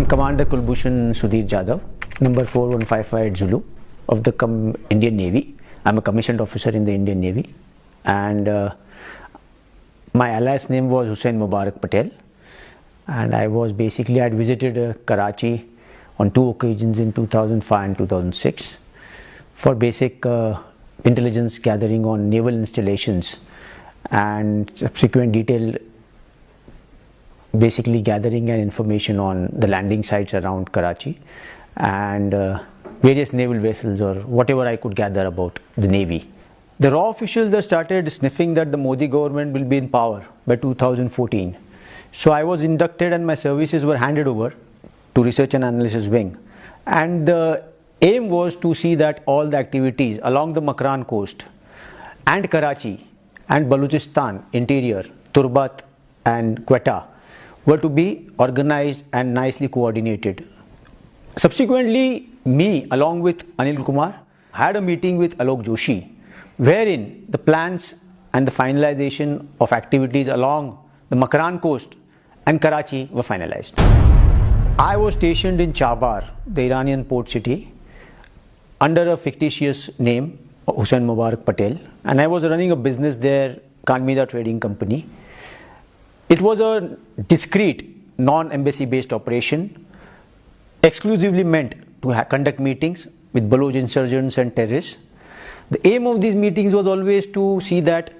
I'm Commander Kulbhushan Sudhir Jadhav, number 4155 Zulu of the Indian Navy. I'm a commissioned officer in the Indian Navy, and my alias name was Hussain Mubarak Patel, and I had visited Karachi on 2 occasions in 2005 and 2006 for basic intelligence gathering on naval installations and subsequent detailed gathering and information on the landing sites around Karachi and various naval vessels or whatever I could gather about the Navy. The raw officials started sniffing that the Modi government will be in power by 2014. So I was inducted and my services were handed over to Research and Analysis Wing. And the aim was to see that all the activities along the Makran coast and Karachi and Balochistan interior, Turbat and Quetta were to be organized and nicely coordinated. Subsequently, me along with Anil Kumar had a meeting with Alok Joshi, wherein the plans and the finalization of activities along the Makran coast and Karachi were finalized. I was stationed in Chabar, the Iranian port city, under a fictitious name, Hussain Mubarak Patel, and I was running a business there, Kanmida Trading Company. It was a discreet, non-embassy based operation, exclusively meant to conduct meetings with Baloch insurgents and terrorists. The aim of these meetings was always to see that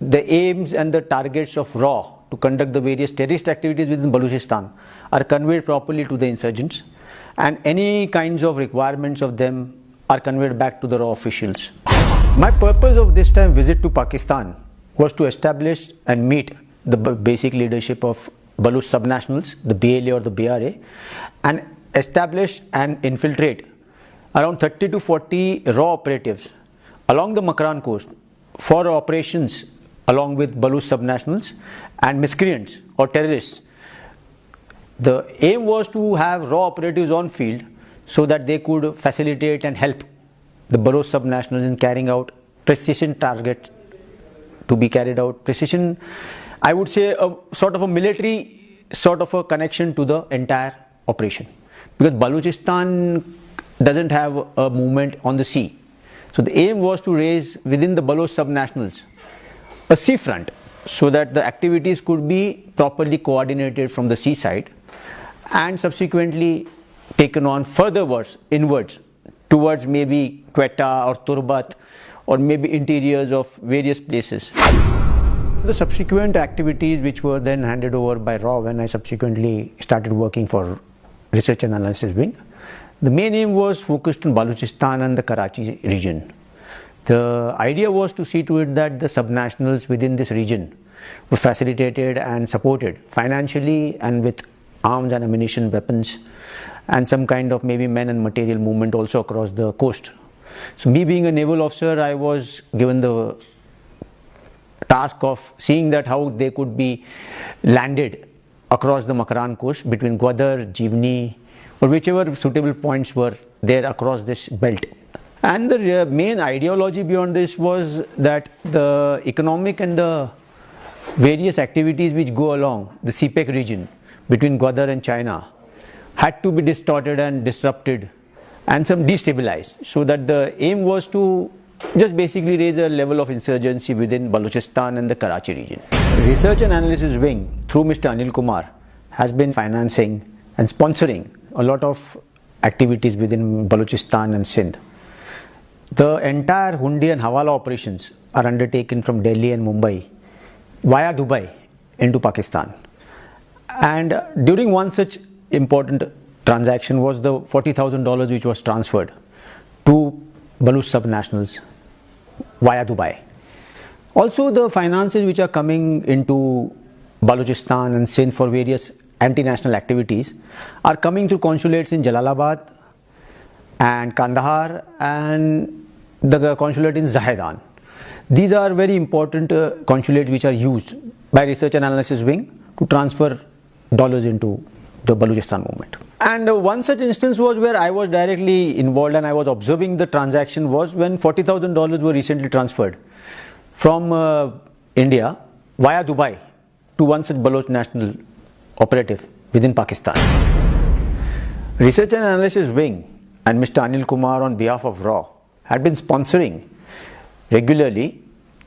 the aims and the targets of RAW to conduct the various terrorist activities within Balochistan are conveyed properly to the insurgents, and any kinds of requirements of them are conveyed back to the RAW officials. My purpose of this time visit to Pakistan was to establish and meet the basic leadership of Baloch subnationals, the BLA or the BRA, and establish and infiltrate around 30 to 40 RAW operatives along the Makran coast for operations along with Baloch subnationals and miscreants or terrorists. The aim was to have RAW operatives on field so that they could facilitate and help the Baloch subnationals in carrying out precision targets to be carried out. Precision, I would say, a sort of a military sort of a connection to the entire operation, because Balochistan doesn't have a movement on the sea. So the aim was to raise within the Baloch subnationals a sea front so that the activities could be properly coordinated from the seaside and subsequently taken on furtherwards inwards towards maybe Quetta or Turbat or maybe interiors of various places. The subsequent activities which were then handed over by RAW when I subsequently started working for Research and Analysis Wing, the main aim was focused on Balochistan and the Karachi region. The idea was to see to it that the subnationals within this region were facilitated and supported financially and with arms and ammunition, weapons, and some kind of maybe men and material movement also across the coast. So me being a naval officer, I was given the task of seeing that how they could be landed across the Makran coast between Gwadar, Jivni, or whichever suitable points were there across this belt. And the main ideology beyond this was that the economic and the various activities which go along the CPEC region between Gwadar and China had to be distorted and disrupted and some destabilized, so that the aim was to just basically raise a level of insurgency within Balochistan and the Karachi region. Research and Analysis Wing through Mr. Anil Kumar has been financing and sponsoring a lot of activities within Balochistan and Sindh. The entire Hundi and Hawala operations are undertaken from Delhi and Mumbai via Dubai into Pakistan. And during one such important transaction was the $40,000 which was transferred to Baloch subnationals via Dubai. Also, the finances which are coming into Balochistan and Sindh for various anti-national activities are coming through consulates in Jalalabad and Kandahar and the consulate in Zahedan. These are very important consulates which are used by Research and Analysis Wing to transfer dollars into the Balochistan movement. And one such instance was where I was directly involved and I was observing the transaction was when $40,000 were recently transferred from India via Dubai to one such Baloch national operative within Pakistan. Research and Analysis Wing and Mr. Anil Kumar on behalf of RAW had been sponsoring regularly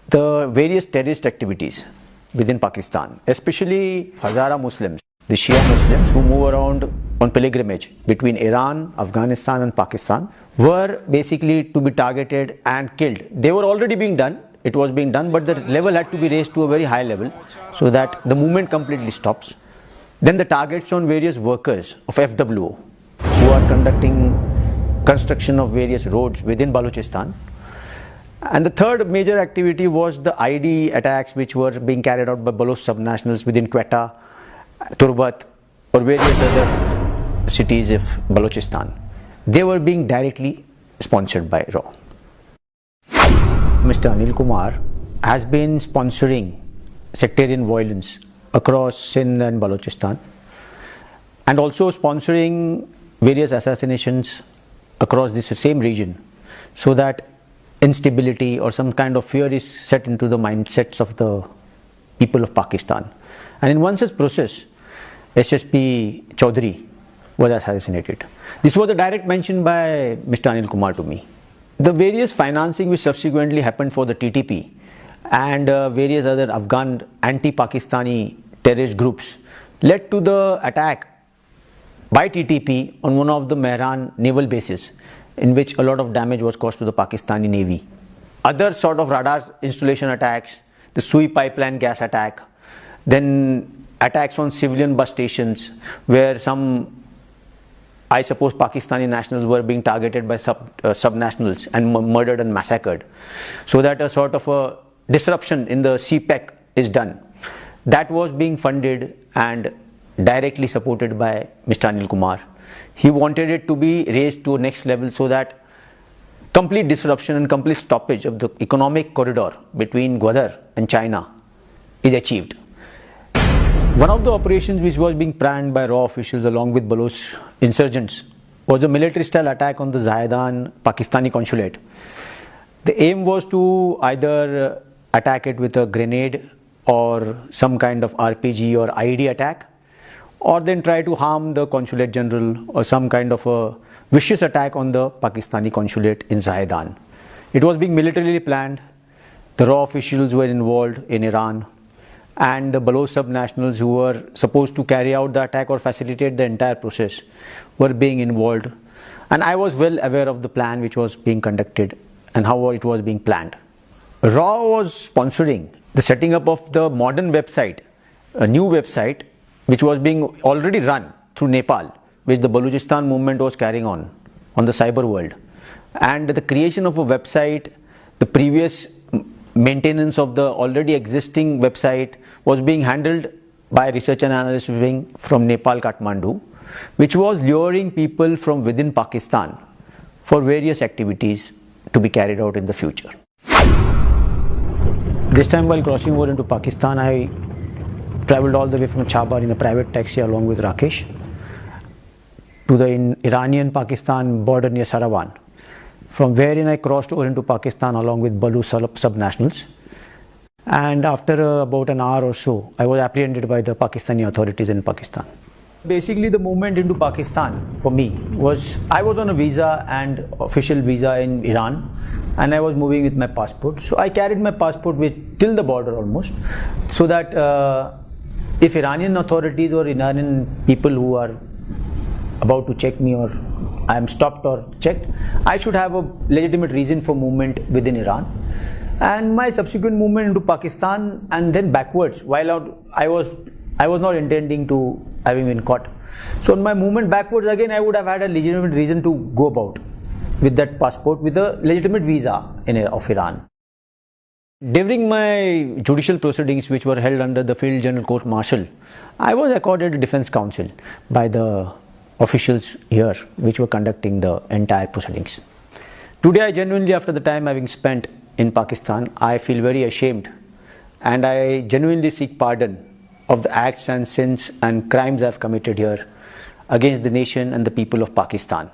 the various terrorist activities within Pakistan, especially Hazara Muslims, the Shia Muslims who move around on pilgrimage between Iran, Afghanistan and Pakistan, were basically to be targeted and killed. They were already being done, it was being done, but the level had to be raised to a very high level so that the movement completely stops. Then the targets on various workers of FWO who are conducting construction of various roads within Balochistan. And the third major activity was the ID attacks which were being carried out by Baloch subnationals within Quetta, Turbat or various other cities of Balochistan. They were being directly sponsored by RAW. Mr. Anil Kumar has been sponsoring sectarian violence across Sindh and Balochistan and also sponsoring various assassinations across this same region so that instability or some kind of fear is set into the mindsets of the people of Pakistan. And in one such process, SSP Chaudhary was assassinated. This was a direct mention by Mr. Anil Kumar to me. The various financing which subsequently happened for the TTP and various other Afghan anti-Pakistani terrorist groups led to the attack by TTP on one of the Mehran naval bases, in which a lot of damage was caused to the Pakistani Navy. Other sort of radar installation attacks, the Sui pipeline gas attack, then attacks on civilian bus stations where some, I suppose, Pakistani nationals were being targeted by subnationals and murdered and massacred, so that a sort of a disruption in the CPEC is done. That was being funded and directly supported by Mr. Anil Kumar. He wanted it to be raised to a next level so that complete disruption and complete stoppage of the economic corridor between Gwadar and China is achieved. One of the operations which was being planned by RAW officials along with Baloch insurgents was a military-style attack on the Zahedan Pakistani consulate. The aim was to either attack it with a grenade or some kind of RPG or IED attack, or then try to harm the consulate general or some kind of a vicious attack on the Pakistani consulate in Zahedan. It was being militarily planned. The RAW officials were involved in Iran, and the Baloch subnationals who were supposed to carry out the attack or facilitate the entire process were being involved. And I was well aware of the plan which was being conducted and how it was being planned. RAW was sponsoring the setting up of the modern website, a new website which was being already run through Nepal, which the Balochistan movement was carrying on the cyber world. And the creation of a website, the previous maintenance of the already existing website was being handled by Research and Analysis Wing from Nepal, Kathmandu, which was luring people from within Pakistan for various activities to be carried out in the future. This time while crossing over into Pakistan, I travelled all the way from Chabar in a private taxi along with Rakesh to the Iranian-Pakistan border near Sarawan, from wherein I crossed over into Pakistan along with Baloch subnationals. And after about an hour or so, I was apprehended by the Pakistani authorities in Pakistan. Basically, the movement into Pakistan for me was, I was on a visa and official visa in Iran, and I was moving with my passport. So I carried my passport with till the border almost, so that if Iranian authorities or Iranian people who are about to check me or I am stopped or checked, I should have a legitimate reason for movement within Iran. And my subsequent movement into Pakistan and then backwards, while I was not intending to having been caught. So in my movement backwards again, I would have had a legitimate reason to go about with that passport with a legitimate visa of Iran. During my judicial proceedings, which were held under the Field General Court Martial, I was accorded a defense counsel by the officials here which were conducting the entire proceedings. Today, I genuinely, after the time having spent in Pakistan, I feel very ashamed, and I genuinely seek pardon of the acts and sins and crimes I have committed here against the nation and the people of Pakistan.